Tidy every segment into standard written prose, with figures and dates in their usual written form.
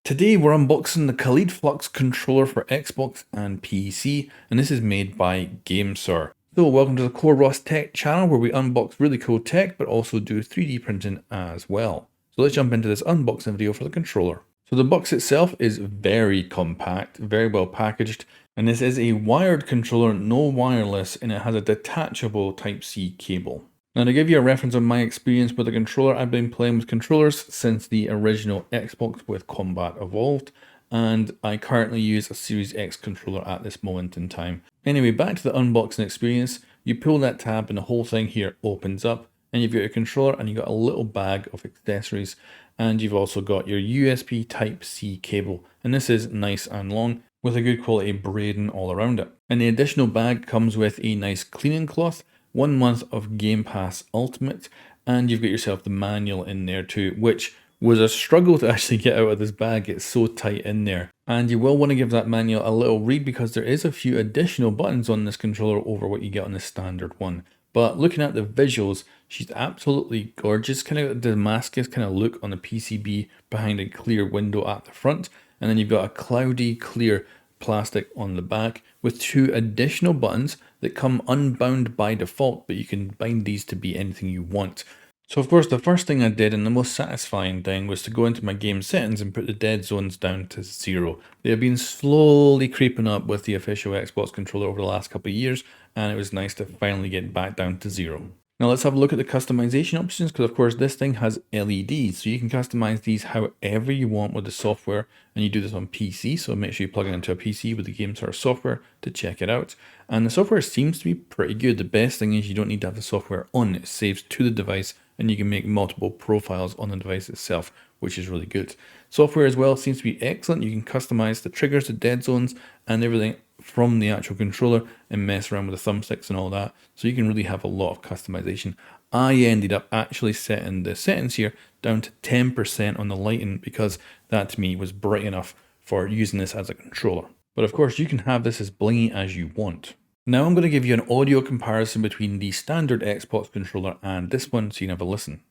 Today we're unboxing the Kaleid Flux controller for Xbox and PC, and this is made by GameSir. So welcome to the Core Ross Tech channel where we unbox really cool tech but also do 3D printing as well. So let's jump into this unboxing video for the controller. So the box itself is very compact, very well packaged, and this is a wired controller, no wireless, and it has a detachable Type-C cable. Now, to give you a reference on my experience with the controller, I've been playing with controllers since the original Xbox with Combat Evolved, and I currently use a Series X controller at this moment in time. Anyway, back to the unboxing experience. You pull that tab and the whole thing here opens up, and you've got your controller and you've got a little bag of accessories, and you've also got your USB Type-C cable, and this is nice and long with a good quality braiding all around it. And the additional bag comes with a nice cleaning cloth, 1 month of Game Pass Ultimate, and you've got yourself the manual in there too, which was a struggle to actually get out of this bag. It's so tight in there. And you will want to give that manual a little read because there is a few additional buttons on this controller over what you get on the standard one. But looking at the visuals, she's absolutely gorgeous, kind of Damascus kind of look on the PCB behind a clear window at the front. And then you've got a cloudy clear plastic on the back with 2 additional buttons that come unbound by default, but you can bind these to be anything you want. So of course the first thing I did and the most satisfying thing was to go into my game settings and put the dead zones down to 0. They have been slowly creeping up with the official Xbox controller over the last couple of years, and it was nice to finally get back down to 0. Now let's have a look at the customization options, because of course this thing has LEDs, so you can customize these however you want with the software, and you do this on PC, so make sure you plug it into a PC with the GameSir software to check it out. And the software seems to be pretty good. The best thing is you don't need to have the software on, it saves to the device, and you can make multiple profiles on the device itself, which is really good. Software as well seems to be excellent. You can customize the triggers, the dead zones, and everything from the actual controller and mess around with the thumbsticks and all that. So you can really have a lot of customization. I ended up actually setting the settings here down to 10% on the lighting because that to me was bright enough for using this as a controller. But of course you can have this as blingy as you want. Now I'm going to give you an audio comparison between the standard Xbox controller and this one so you can have a listen.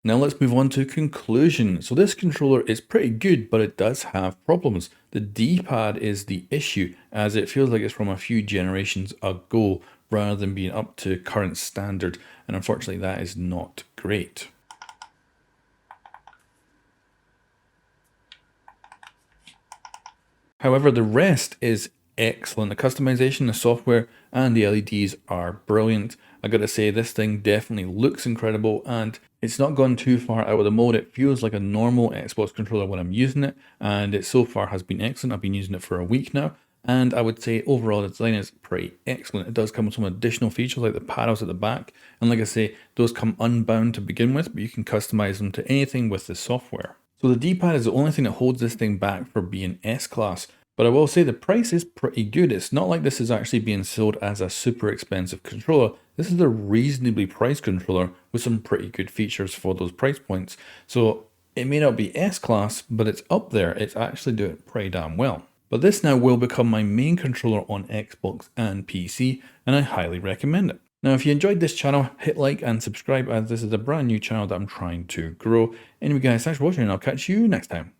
Now let's move on to conclusion. So this controller is pretty good, but it does have problems. The D-pad is the issue, as it feels like it's from a few generations ago rather than being up to current standard, and unfortunately that is not great. However, the rest is excellent. The customization, the software, and the LEDs are brilliant. I gotta say, this thing definitely looks incredible, and it's not gone too far out of the mode. It feels like a normal Xbox controller when I'm using it, and it so far has been excellent. I've been using it for a week now, and I would say overall the design is pretty excellent. It does come with some additional features like the paddles at the back, and like I say, those come unbound to begin with, but you can customize them to anything with the software. So the D-pad is the only thing that holds this thing back for being S-Class. But I will say the price is pretty good. It's not like this is actually being sold as a super expensive controller. This is a reasonably priced controller with some pretty good features for those price points. So it may not be S-Class, but it's up there. It's actually doing pretty damn well. But this now will become my main controller on Xbox and PC, and I highly recommend it. Now, if you enjoyed this channel, hit like and subscribe, as this is a brand new channel that I'm trying to grow. Anyway guys, thanks for watching, and I'll catch you next time.